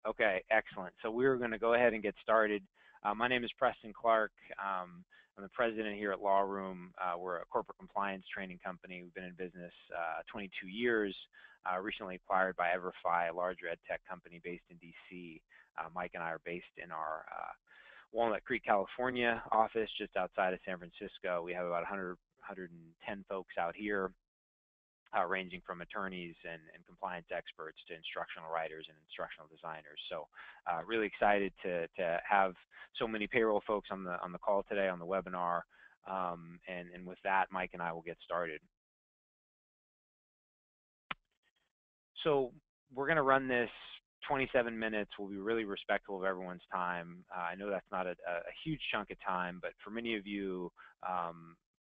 Okay, excellent. So we're going to go ahead and get started. My name is Preston Clark. I'm the president here at LawRoom. We're a corporate compliance training company. We've been in business 22 years, recently acquired by Everfi, a larger ed tech company based in DC. Mike and I are based in our Walnut Creek, California office just outside of San Francisco. We have about 110 folks out here. Ranging from attorneys and compliance experts to instructional writers and instructional designers. So really excited to have so many payroll folks on the call today on the webinar. And with that, Mike and I will get started. So we're going to run this 27 minutes. We'll be really respectful of everyone's time. I know that's not a huge chunk of time, but for many of you,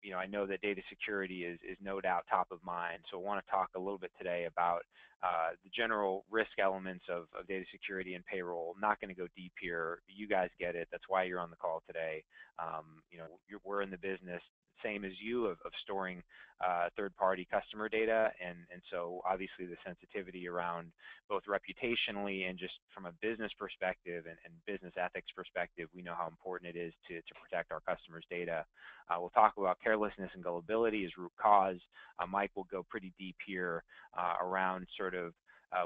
you know, I know that data security is no doubt top of mind. So I want to talk a little bit today about the general risk elements of data security and payroll. I'm not going to go deep here. You guys get it. That's why you're on the call today. You know, we're in the business, same as you, of storing third-party customer data, and so obviously the sensitivity around both reputationally and just from a business perspective and business ethics perspective, we know how important it is to protect our customers' data. We'll talk about carelessness and gullibility as root cause. Mike will go pretty deep here around sort of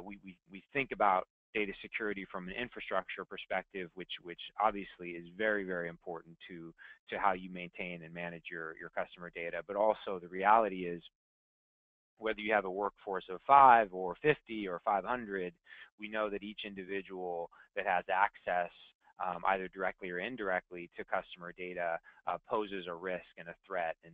we think about data security from an infrastructure perspective, which obviously is very, very important to how you maintain and manage your customer data. But also the reality is, whether you have a workforce of 5 or 50 or 500, we know that each individual that has access either directly or indirectly to customer data poses a risk and a threat. And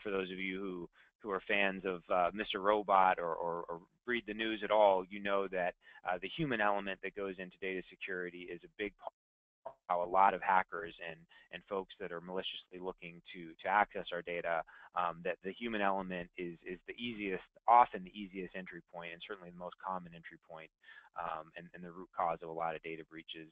for those of you who are fans of Mr. Robot or read the news at all, you know that the human element that goes into data security is a big part of how a lot of hackers and folks that are maliciously looking to access our data, that the human element is the easiest, often the easiest entry point, and certainly the most common entry point, and the root cause of a lot of data breaches.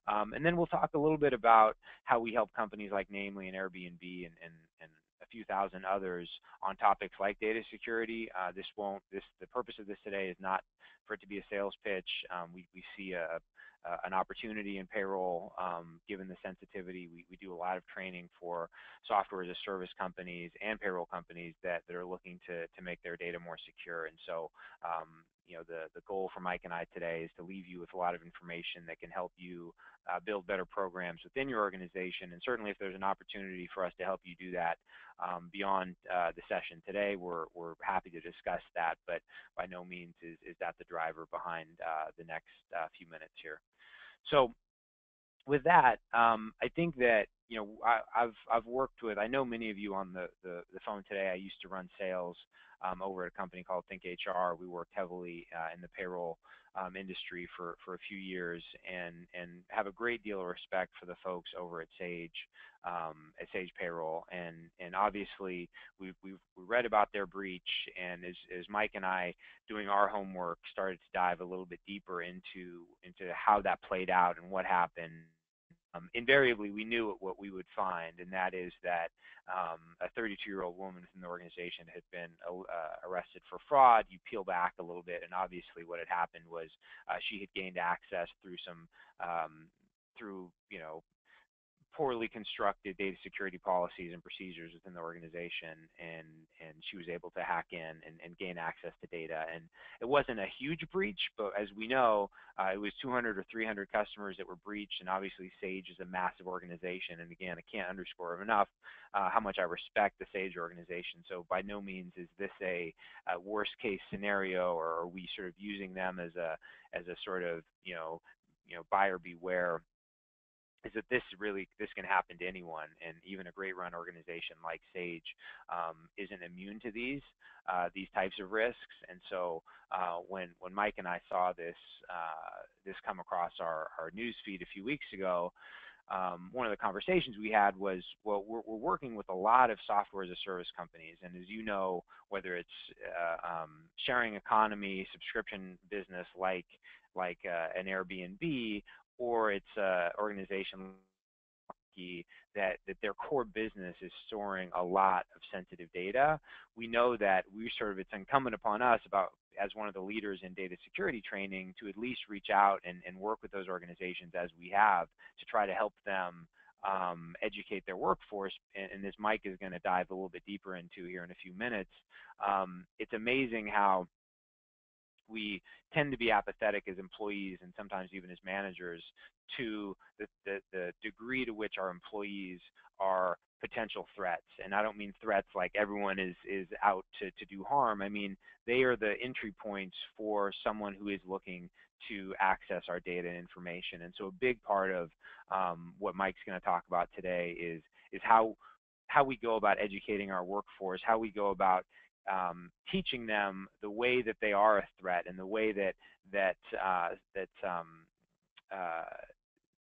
And then we'll talk a little bit about how we help companies like Namely and Airbnb and a few thousand others on topics like data security. The purpose of this today is not for it to be a sales pitch. We see an opportunity in payroll, given the sensitivity. We do a lot of training for software as a service companies and payroll companies that are looking to make their data more secure. And so, you know, the goal for Mike and I today is to leave you with a lot of information that can help you build better programs within your organization. And certainly, if there's an opportunity for us to help you do that beyond the session today, we're happy to discuss that. But by no means is that the driver behind the next few minutes here. So with that, I think that, you know, I've worked with, I know many of you on the phone today. I used to run sales over at a company called Think HR. We worked heavily in the payroll industry for a few years, and have a great deal of respect for the folks over at Sage Payroll. And obviously we read about their breach, and as Mike and I, doing our homework, started to dive a little bit deeper into how that played out and what happened. Invariably, we knew what we would find, and that is that a 32-year-old woman within the organization had been arrested for fraud. You peel back a little bit, and obviously what had happened was she had gained access through you know, poorly constructed data security policies and procedures within the organization, and she was able to hack in and gain access to data. And it wasn't a huge breach, but as we know, it was 200 or 300 customers that were breached, and obviously Sage is a massive organization. And again, I can't underscore enough how much I respect the Sage organization. So by no means is this a worst case scenario, or are we sort of using them as a sort of, you know, buyer beware. Is that this can happen to anyone, and even a great run organization like Sage isn't immune to these types of risks. And so when Mike and I saw this come across our news feed a few weeks ago, one of the conversations we had was, well, we're working with a lot of software as a service companies, and as you know, whether it's sharing economy, subscription business like an Airbnb, or it's an organization hierarchy that their core business is storing a lot of sensitive data. We know that it's incumbent upon us as one of the leaders in data security training to at least reach out and work with those organizations as we have to try to help them educate their workforce, and this Mike is going to dive a little bit deeper into here in a few minutes. It's amazing how we tend to be apathetic as employees and sometimes even as managers to the degree to which our employees are potential threats. And I don't mean threats like everyone is out to do harm. I mean, they are the entry points for someone who is looking to access our data and information. And so a big part of what Mike's going to talk about today is how we go about educating our workforce, how we go about teaching them the way that they are a threat and the way that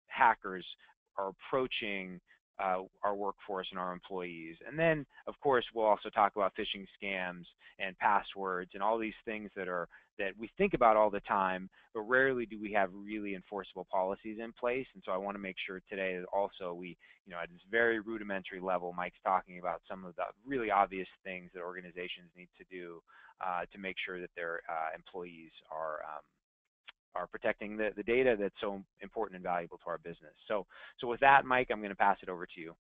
hackers are approaching our workforce and our employees. And then, of course, we'll also talk about phishing scams and passwords and all these things that we think about all the time, but rarely do we have really enforceable policies in place. And so I want to make sure today that also we, at this very rudimentary level, Mike's talking about some of the really obvious things that organizations need to do to make sure that their employees are protecting the data that's so important and valuable to our business. So with that, Mike, I'm going to pass it over to you.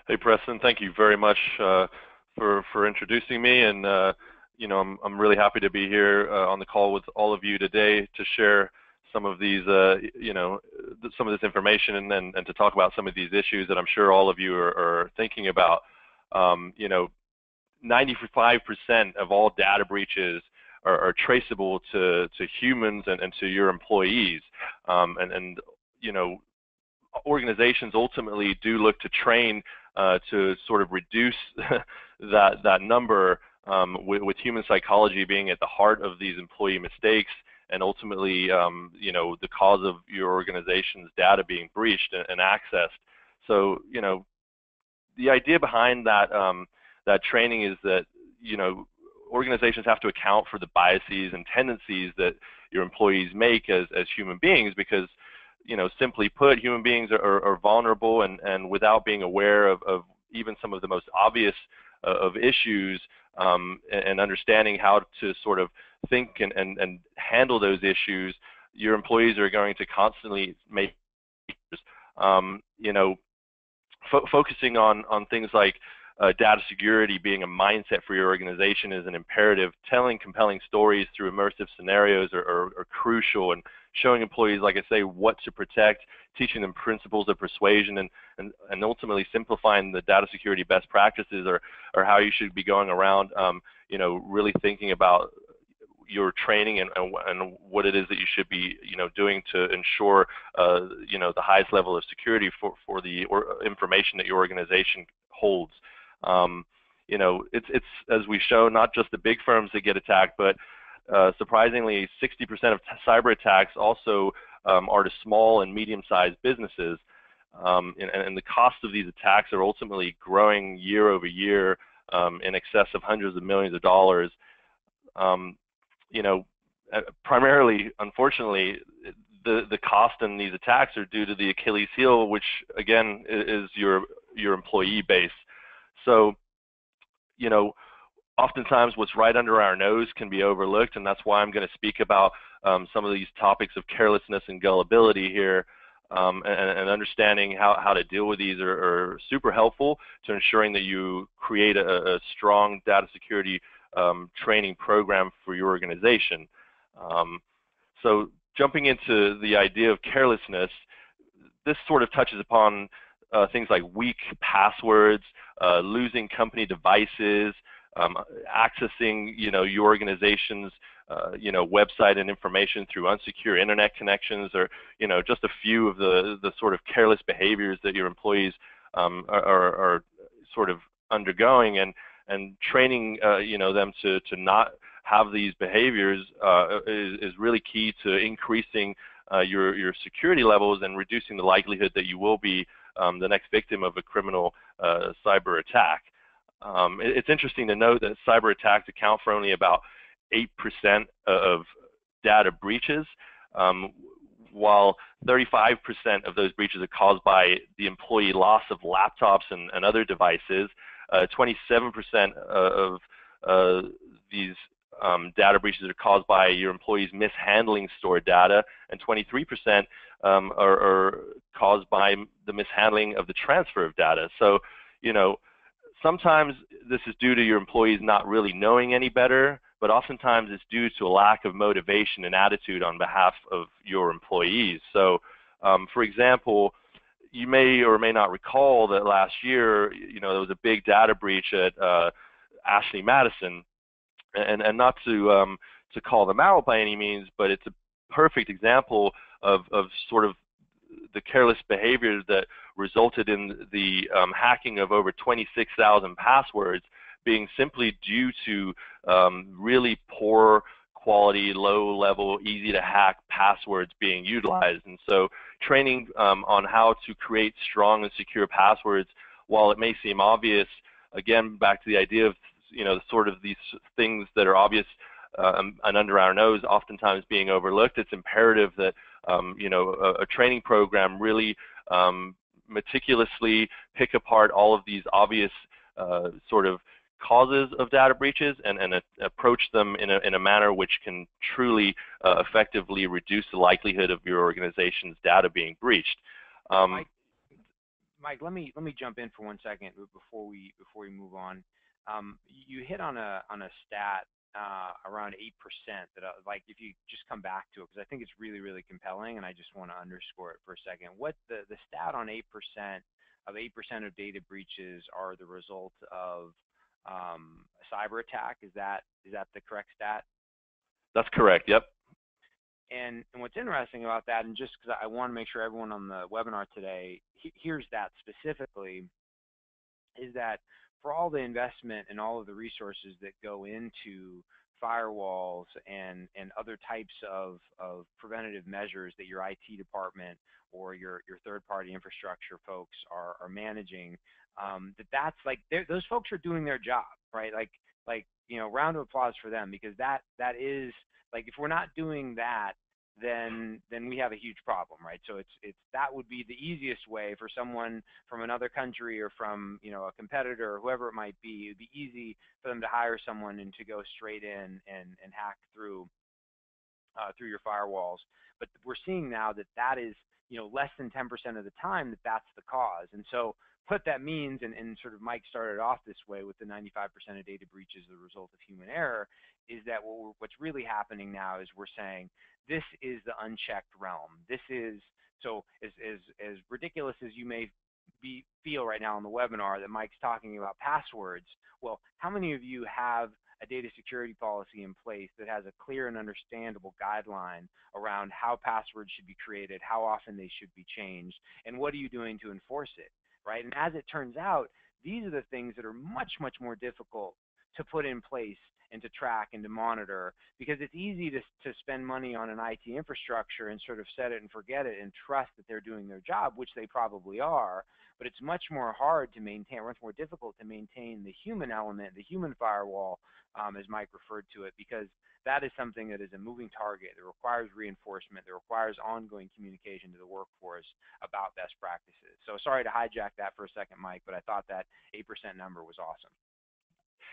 Hey, Preston, thank you very much for introducing me, and I'm really happy to be here on the call with all of you today to share some of these, some of this information and to talk about some of these issues that I'm sure all of you are thinking about. 95% of all data breaches are traceable to humans and to your employees, organizations ultimately do look to train to sort of reduce that number, with human psychology being at the heart of these employee mistakes, and ultimately the cause of your organization's data being breached and accessed. So the idea behind that that training is that organizations have to account for the biases and tendencies that your employees make as human beings, because simply put, human beings are vulnerable, and without being aware of even some of the most obvious of issues, and understanding how to sort of think and handle those issues, your employees are going to constantly make focusing on things like data security being a mindset for your organization is an imperative. Telling compelling stories through immersive scenarios are crucial, and showing employees, like I say, what to protect, teaching them principles of persuasion, and ultimately simplifying the data security best practices or how you should be going around, really thinking about your training and what it is that you should be, doing to ensure, the highest level of security for the information that your organization holds. It's as we show, not just the big firms that get attacked, but surprisingly, 60% of cyber attacks also are to small and medium-sized businesses, and the cost of these attacks are ultimately growing year over year, in excess of hundreds of millions of dollars. Primarily, unfortunately, the cost in these attacks are due to the Achilles heel, which again is your employee base. So, oftentimes what's right under our nose can be overlooked, and that's why I'm going to speak about some of these topics of carelessness and gullibility here, and understanding how to deal with these are super helpful to ensuring that you create a strong data security training program for your organization. So jumping into the idea of carelessness, this sort of touches upon things like weak passwords, losing company devices, accessing your organization's website and information through unsecure internet connections, or just a few of the sort of careless behaviors that your employees are sort of undergoing, and training them to not have these behaviors is really key to increasing your security levels and reducing the likelihood that you will be the next victim of a criminal cyber attack. It's interesting to note that cyber attacks account for only about 8% of data breaches. while 35% of those breaches are caused by the employee loss of laptops and other devices, 27% of these data breaches are caused by your employees mishandling stored data, and 23% are caused by the mishandling of the transfer of data. So, you know, sometimes this is due to your employees not really knowing any better, but oftentimes it's due to a lack of motivation and attitude on behalf of your employees. So, for example, you may or may not recall that last year, you know, there was a big data breach at Ashley Madison, and not to call them out by any means, but it's a perfect example of sort of the careless behavior that resulted in the hacking of over 26,000 passwords being simply due to really poor quality, low level, easy to hack passwords being utilized. And so training on how to create strong and secure passwords, while it may seem obvious, again, back to the idea of, you know, sort of these things that are obvious and under our nose oftentimes being overlooked, it's imperative that you know, a training program really meticulously pick apart all of these obvious sort of causes of data breaches and approach them in a manner which can truly effectively reduce the likelihood of your organization's data being breached. Mike, let me jump in for 1 second before we move on. You hit on a stat around 8% that like if you just come back to it, because I think it's really, really compelling, and I just want to underscore it for a second. What the stat on 8% of data breaches are the result of a cyber attack? Is that the correct stat? That's correct. Yep. And what's interesting about that, and just because I want to make sure everyone on the webinar today hears that specifically, is that for all the investment and all of the resources that go into firewalls and other types of preventative measures that your IT department or your third-party infrastructure folks are managing, that's like those folks are doing their job, right? Like you know, round of applause for them, because that is, like, if we're not doing that, then we have a huge problem, right? So it's that would be the easiest way for someone from another country or from, you know, a competitor or whoever it might be. It'd be easy for them to hire someone and to go straight in and hack through your firewalls. But we're seeing now that is, you know, less than 10% of the time that's the cause. And so what that means, and sort of Mike started off this way with the 95% of data breaches the result of human error, is that what's really happening now is we're saying this is the unchecked realm. This is, so as ridiculous as you may feel right now on the webinar that Mike's talking about passwords, well, how many of you have a data security policy in place that has a clear and understandable guideline around how passwords should be created, how often they should be changed, and what are you doing to enforce it, right? And as it turns out, these are the things that are much, much more difficult to put in place and to track and to monitor, because it's easy to spend money on an IT infrastructure and sort of set it and forget it and trust that they're doing their job, which they probably are, but it's much more hard to maintain, much more difficult to maintain the human element, the human firewall, as Mike referred to it, because that is something that is a moving target. It requires reinforcement. It requires ongoing communication to the workforce about best practices. So sorry to hijack that for a second, Mike, but I thought that 8% number was awesome.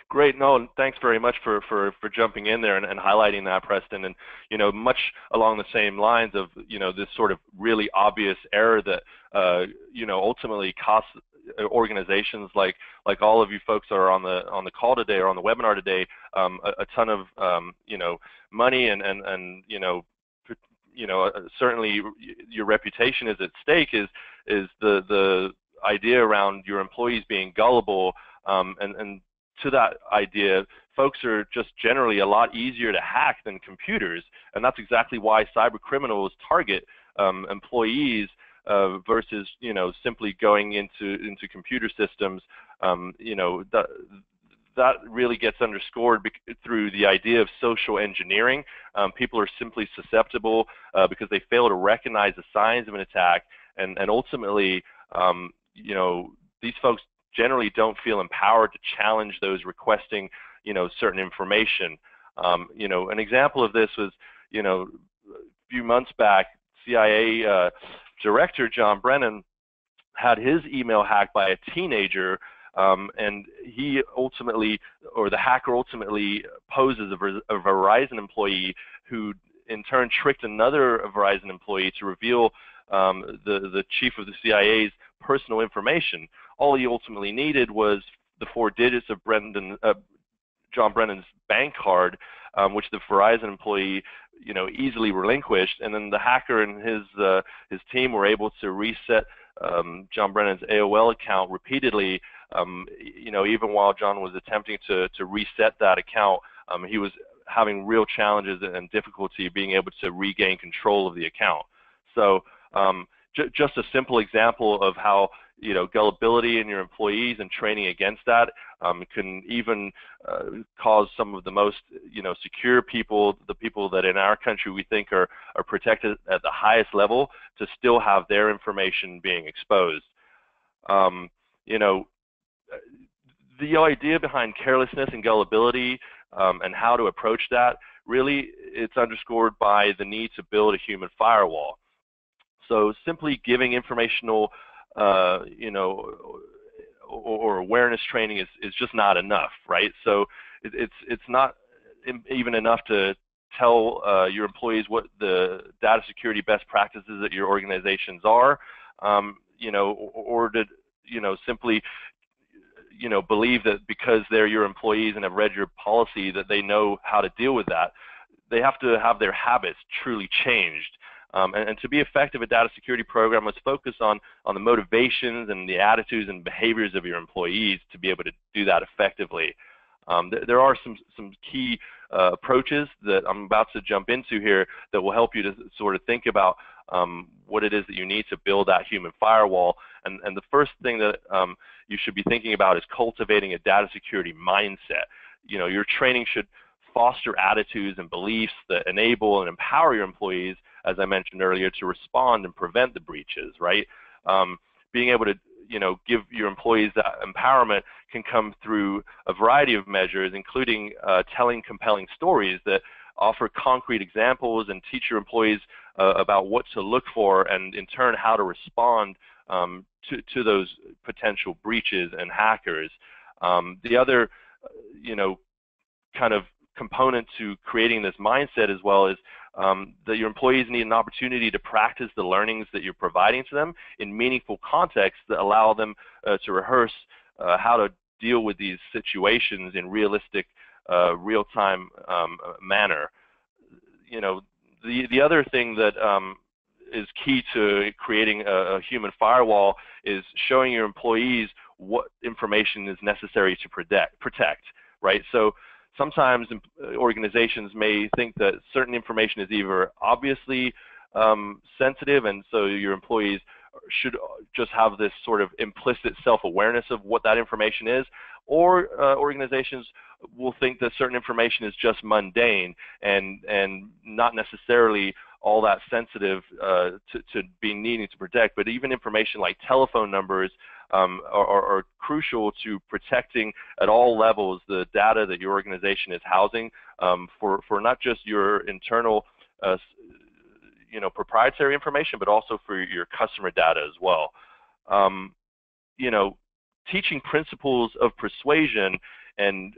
Great. No, thanks very much for jumping in there and highlighting that, Preston. And, you know, much along the same lines of, you know, this sort of really obvious error that, you know, ultimately costs organizations like all of you folks are on the call today or on the webinar today a ton of, you know, money and you know, certainly your reputation is at stake, is the idea around your employees being gullible, and to that idea, folks are just generally a lot easier to hack than computers, and that's exactly why cyber criminals target employees versus, you know, simply going into computer systems. You know, that really gets underscored through the idea of social engineering. People are simply susceptible because they fail to recognize the signs of an attack, and ultimately, you know, these folks generally don't feel empowered to challenge those requesting, you know, certain information. You know, an example of this was, you know, a few months back, CIA director, John Brennan, had his email hacked by a teenager, and he ultimately, or the hacker ultimately, posed as a Verizon employee who in turn tricked another Verizon employee to reveal the chief of the CIA's personal information. All he ultimately needed was the 4 digits of John Brennan's bank card, which the Verizon employee, easily relinquished, and then the hacker and his team were able to reset John Brennan's AOL account repeatedly. Even while John was attempting to reset that account, he was having real challenges and difficulty being able to regain control of the account. So just a simple example of how gullibility in your employees and training against that can even cause some of the most secure people, the people that in our country we think are protected at the highest level, to still have their information being exposed. The idea behind carelessness and gullibility and how to approach that, really it's underscored by the need to build a human firewall. So simply giving informational or awareness training is just not enough, right? So it's not even enough to tell your employees what the data security best practices at your organizations are, or to simply believe that because they're your employees and have read your policy that they know how to deal with that. They have to have their habits truly changed. And to be effective, a data security program must focus on the motivations and the attitudes and behaviors of your employees to be able to do that effectively. There are some key approaches that I'm about to jump into here that will help you to sort of think about what it is that you need to build that human firewall. And the first thing that you should be thinking about is cultivating a data security mindset. Your training should foster attitudes and beliefs that enable and empower your employees, as I mentioned earlier, to respond and prevent the breaches, right? Being able to, give your employees that empowerment can come through a variety of measures, including telling compelling stories that offer concrete examples and teach your employees about what to look for and, in turn, how to respond to those potential breaches and hackers. The other, kind of component to creating this mindset as well is that your employees need an opportunity to practice the learnings that you're providing to them in meaningful contexts that allow them to rehearse how to deal with these situations in realistic, real-time manner. The other thing that is key to creating a human firewall is showing your employees what information is necessary to protect, right? So sometimes organizations may think that certain information is either obviously sensitive, and so your employees should just have this sort of implicit self-awareness of what that information is, or organizations will think that certain information is just mundane and not necessarily all that sensitive to be needing to protect. But even information like telephone numbers are crucial to protecting at all levels the data that your organization is housing for not just your internal proprietary information, but also for your customer data as well. Teaching principles of persuasion and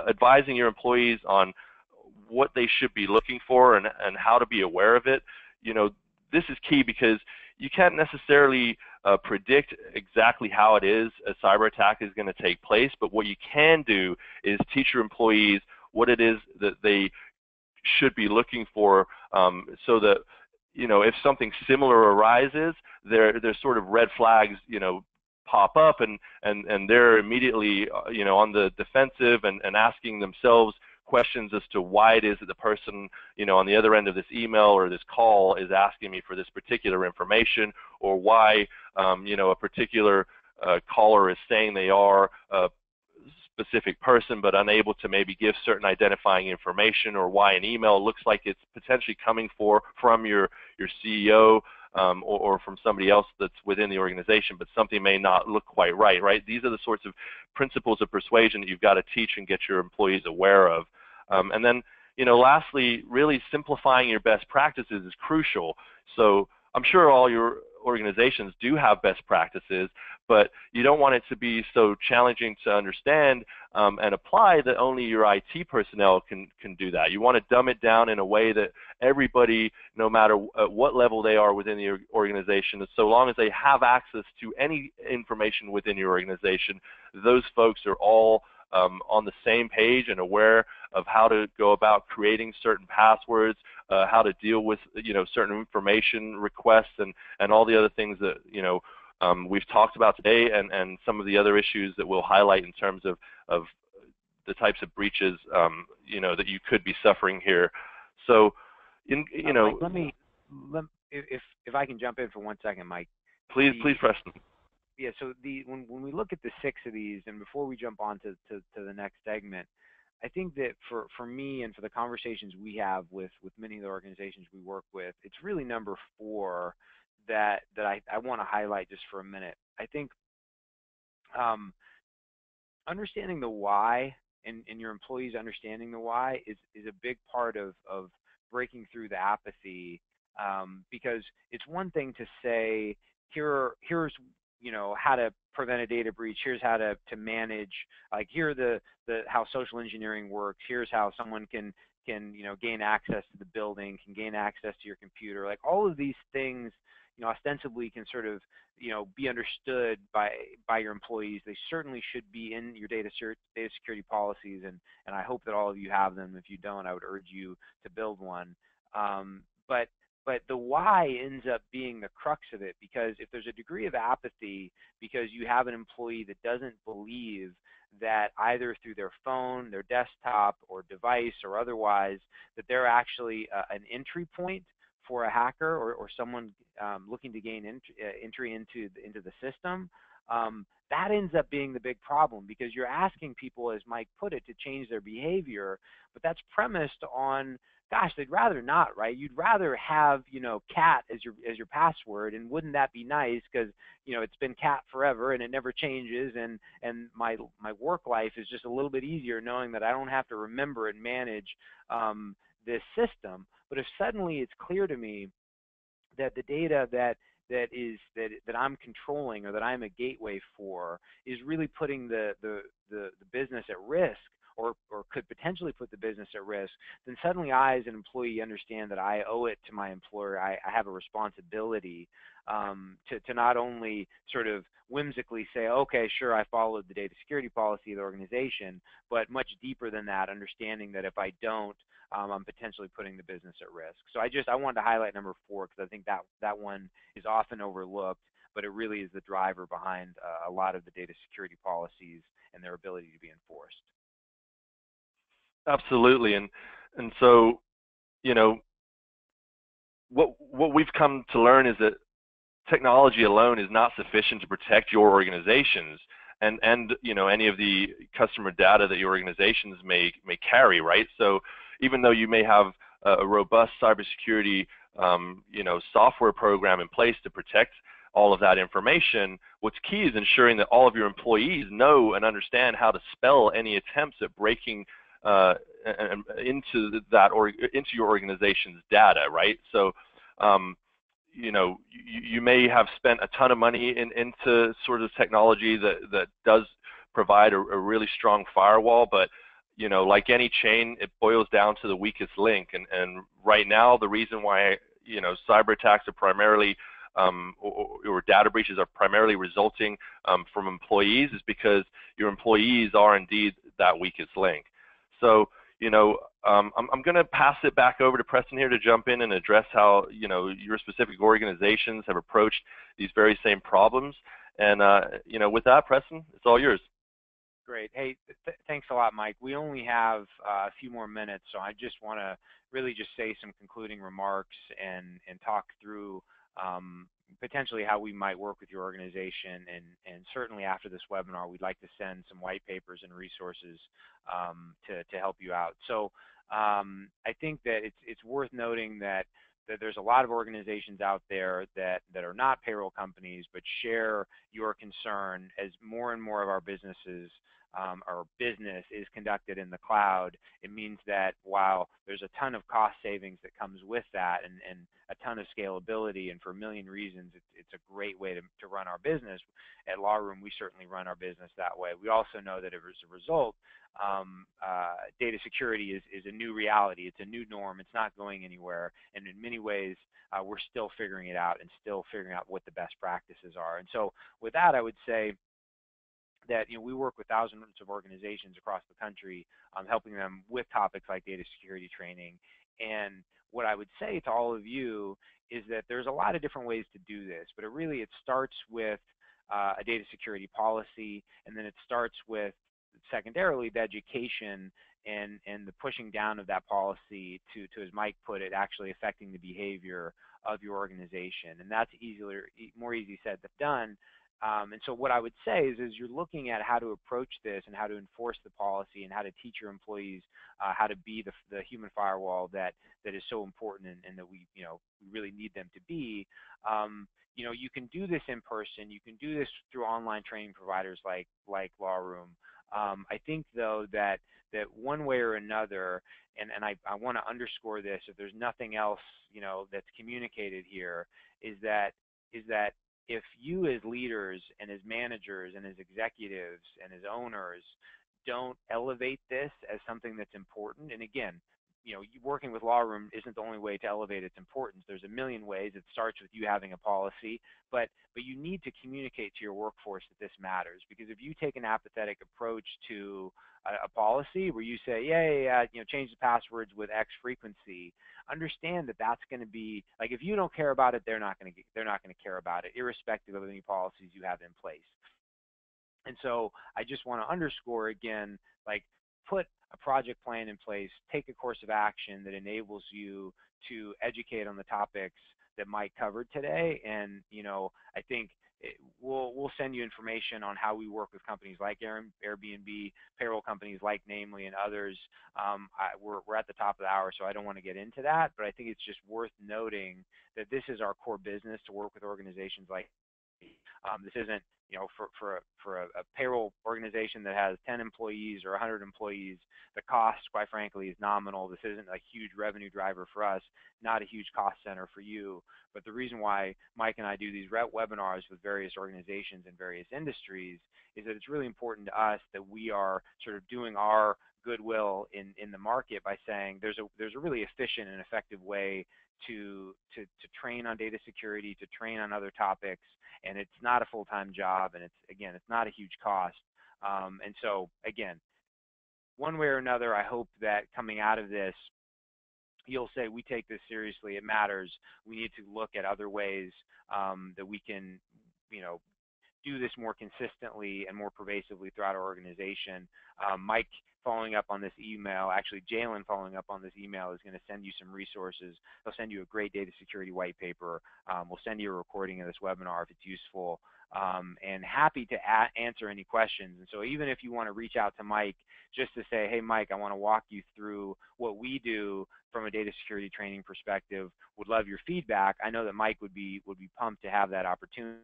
advising your employees on what they should be looking for and how to be aware of it, this is key, because you can't necessarily predict exactly how it is a cyber attack is going to take place, but what you can do is teach your employees what it is that they should be looking for, so that if something similar arises, there's sort of red flags pop up, and they're immediately on the defensive and asking themselves questions as to why it is that the person on the other end of this email or this call is asking me for this particular information, or why a particular caller is saying they are a specific person but unable to maybe give certain identifying information, or why an email looks like it's potentially coming from your CEO or from somebody else that's within the organization, but something may not look quite right? These are the sorts of principles of persuasion that you've got to teach and get your employees aware of. And then, lastly, really simplifying your best practices is crucial. So I'm sure all your organizations do have best practices, but you don't want it to be so challenging to understand and apply that only your IT personnel can do that. You want to dumb it down in a way that everybody, no matter at what level they are within your organization, so long as they have access to any information within your organization, those folks are all on the same page and aware of how to go about creating certain passwords, how to deal with certain information requests, and all the other things that we've talked about today, and some of the other issues that we'll highlight in terms of the types of breaches that you could be suffering here. So, Mike, if I can jump in for 1 second, Mike. Please, Preston. Yeah, so when we look at the 6 of these, and before we jump on to the next segment, I think that for me and for the conversations we have with many of the organizations we work with, it's really number 4 that I want to highlight just for a minute. I think understanding the why and your employees understanding the why is a big part of breaking through the apathy, because it's one thing to say, here's how to prevent a data breach, here's how to manage, like here are the how social engineering works, here's how someone can gain access to the building, can gain access to your computer. Like all of these things ostensibly can sort of be understood by your employees. They certainly should be in your data security policies, and I hope that all of you have them. If you don't, I would urge you to build one. But the why ends up being the crux of it, because if there's a degree of apathy because you have an employee that doesn't believe that either through their phone, their desktop, or device, or otherwise, that they're actually an entry point for a hacker or someone looking to gain entry into the system, that ends up being the big problem, because you're asking people, as Mike put it, to change their behavior, but that's premised on, gosh, they'd rather not, right? You'd rather have, cat as your password, and wouldn't that be nice? Because it's been cat forever and it never changes, and my work life is just a little bit easier knowing that I don't have to remember and manage this system. But if suddenly it's clear to me that the data that I'm controlling, or that I'm a gateway for, is really putting the business at risk, or could potentially put the business at risk, then suddenly I, as an employee, understand that I owe it to my employer. I have a responsibility to not only sort of whimsically say, okay, sure, I followed the data security policy of the organization, but much deeper than that, understanding that if I don't, I'm potentially putting the business at risk. So I wanted to highlight number 4, because I think that one is often overlooked, but it really is the driver behind a lot of the data security policies and their ability to be enforced. Absolutely, and so what we've come to learn is that technology alone is not sufficient to protect your organizations and any of the customer data that your organizations may carry, right? So even though you may have a robust cybersecurity software program in place to protect all of that information, what's key is ensuring that all of your employees know and understand how to spell any attempts at breaking into your organization's data, right? So you may have spent a ton of money into sort of technology that does provide a really strong firewall, but like any chain, it boils down to the weakest link. And right now, the reason why cyber attacks are primarily or data breaches are primarily resulting from employees is because your employees are indeed that weakest link. So I'm going to pass it back over to Preston here to jump in and address how your specific organizations have approached these very same problems. And with that, Preston, it's all yours. Great. Hey, thanks a lot, Mike. We only have a few more minutes, so I just want to really just say some concluding remarks and talk through potentially how we might work with your organization, and certainly after this webinar, we'd like to send some white papers and resources to help you out. So I think that it's worth noting that that there's a lot of organizations out there that are not payroll companies but share your concern as more and more of our businesses our business is conducted in the cloud. It means that while there's a ton of cost savings that comes with that and a ton of scalability, and for a million reasons, it's a great way to run our business. At LawRoom, we certainly run our business that way. We also know that as a result, data security is a new reality. It's a new norm. It's not going anywhere. And in many ways, we're still figuring it out and still figuring out what the best practices are. And so with that, I would say that we work with thousands of organizations across the country, helping them with topics like data security training. And what I would say to all of you is that there's a lot of different ways to do this, but it starts with a data security policy, and then it starts with, secondarily, the education and the pushing down of that policy to, as Mike put it, actually affecting the behavior of your organization. And that's more easy said than done. And so what I would say is you're looking at how to approach this and how to enforce the policy and how to teach your employees how to be the human firewall that is so important and that we really need them to be. You can do this in person. You can do this through online training providers like LawRoom. I think, though, that one way or another, and I want to underscore this, if there's nothing else that's communicated here, is that if you as leaders and as managers and as executives and as owners don't elevate this as something that's important, and again, working with LawRoom isn't the only way to elevate its importance. There's a million ways. It starts with you having a policy, but you need to communicate to your workforce that this matters. Because if you take an apathetic approach to a policy where you say, yeah, change the passwords with X frequency, understand that that's going to be like, if you don't care about it, they're not going to care about it, irrespective of any policies you have in place. And so I just want to underscore again, put a project plan in place, take a course of action that enables you to educate on the topics that Mike covered today. And I think we'll send you information on how we work with companies like Airbnb, payroll companies like Namely, and others. We're at the top of the hour, so I don't want to get into that, but I think it's just worth noting that this is our core business, to work with organizations like this isn't for a payroll organization that has 10 employees or 100 employees, the cost, quite frankly, is nominal. This isn't a huge revenue driver for us, not a huge cost center for you. But the reason why Mike and I do these webinars with various organizations in various industries is that it's really important to us that we are sort of doing our goodwill in the market by saying there's a really efficient and effective way to train on data security, to train on other topics, and it's not a full-time job, and it's not a huge cost. And so again, one way or another, I hope that coming out of this, you'll say, we take this seriously, it matters. We need to look at other ways that we can, do this more consistently and more pervasively throughout our organization. Mike, following up on this email, actually Jalen following up on this email, is going to send you some resources. He'll send you a great data security white paper. We'll send you a recording of this webinar if it's useful, and happy to answer any questions. And so even if you want to reach out to Mike just to say, hey Mike, I want to walk you through what we do from a data security training perspective, would love your feedback. I know that Mike would be pumped to have that opportunity.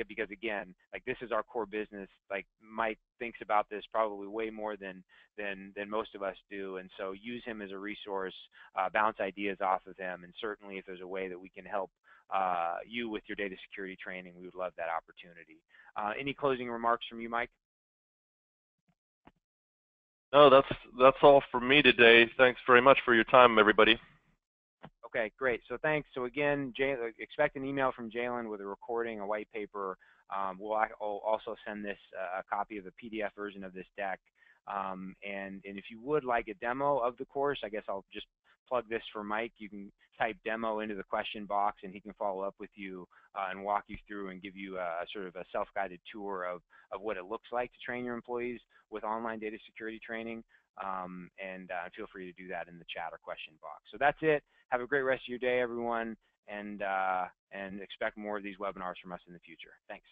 Because again, this is our core business. Mike thinks about this probably way more than most of us do, and so use him as a resource, bounce ideas off of him, and certainly if there's a way that we can help you with your data security training, we would love that opportunity. Any closing remarks from you, Mike? No, that's all from me today. Thanks very much for your time, everybody. Okay, great. So thanks. So again, expect an email from Jalen with a recording, a white paper. We'll also send this a copy of the PDF version of this deck. And if you would like a demo of the course, I guess I'll just plug this for Mike. You can type demo into the question box, and he can follow up with you and walk you through and give you a sort of a self-guided tour of what it looks like to train your employees with online data security training. And feel free to do that in the chat or question box. So that's it. Have a great rest of your day, everyone, and expect more of these webinars from us in the future. Thanks.